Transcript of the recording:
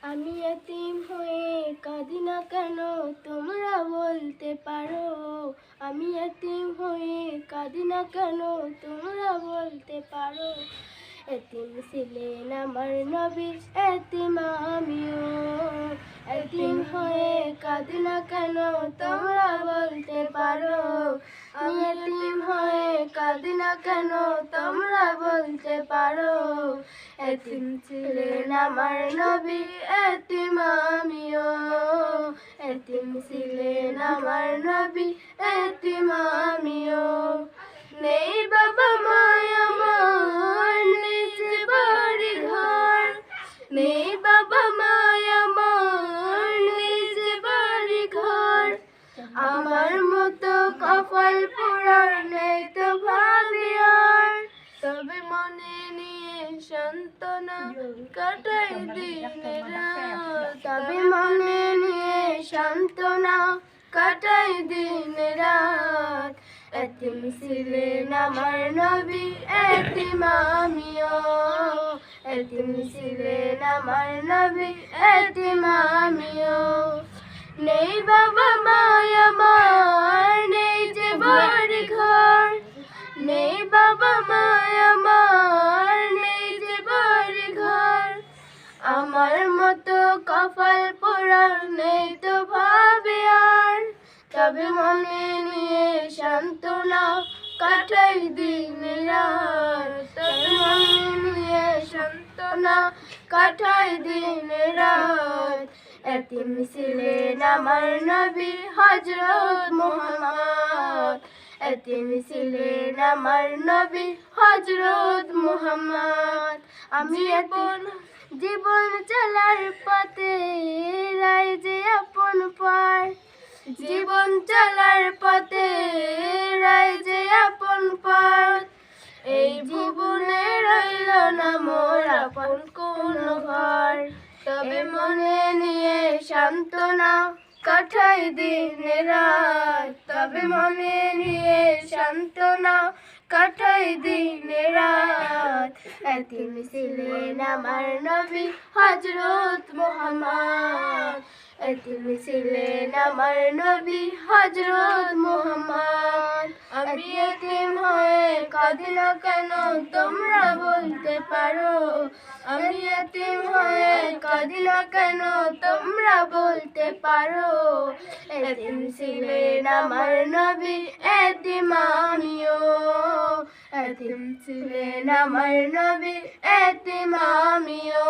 আমি এতিম হয়ে কাঁদি না কেন তোমরা বলতে পারো। আমি এতিম হয়ে কাঁদি না কেন তোমরা বলতে পারো। এতিম ছিলেন আমার নবী, এতিম আমিও। এতিম হয়ে কাঁদি না কেন তোমরা বলতে পারো। আমি এতিম হয়ে কাঁদি না কেন তোমরা বলতে পারো। এতিম ছিলেন আমার নবী, এতিম আমিও। এতিম ছিলেন আমার নবী, এতিম আমিও। নেই বাবা মায় আমার, নেই যে বাড়ি ঘর। নেই বাবা মায় আমার, নেই যে বাড়ি ঘর। আমার মতো কপাল পোড়া নেই তো ভাবি আর। তবে মনে নিয়ে সান্ত্বনা কাটাই দিনের রাত। তবে মনে নিয়ে সান্ত্বনা কাটাই দিনের রাত। এতিম ছিলেন আমার নবী, এতিম আমিও। এতিম ছিলেন আমার নবী, এতিম আমিও। নেই বাবা মায় আমার, নেই যে বাড়ি ঘর। নেই বাবা মায় আমার, নেই যে বাড়ি ঘর। আমার মতো কপাল পোড়া নেই তো ভাবে আর। তবে মনে নিয়ে সান্ত্বনা কাটাই দিন রাত। তবে মনে নিয়ে সান্ত্বনা কাটাই দিন রাত। এতিম ছিলেন আমার নবী হযরত মুহাম্মদ। এতিম ছিলেন আমার নবী হযরত মুহাম্মদ। আমি এখন জীবন চলার পথে রাই যে আপন পার। জীবন চলার পথে রাই যে আপন পথ। এই জীবনে রইল না মোর আপন কোন ঘর। তবে মনে নিয়ে সান্ত্বনা কাটাই দিন রাত। তবে মনে নিয়ে সান্ত্বনা কাটাই দিন রাত। এতিম ছিলেন আমার নবী হযরত মুহাম্মদ। এতিম ছিলেন আমার নবী হযরত মুহাম্মদ। আমি এতিম হয়ে কাঁদি না কেন তোমরা বলতে পারো। আমি এতিম হয়ে কাঁদি না কেন তোমরা বলতে পারো। এতিম ছিলেন আমার নবী, এতিম আমিও। এতিম ছিলেন আমার নবী, এতিম আমিও।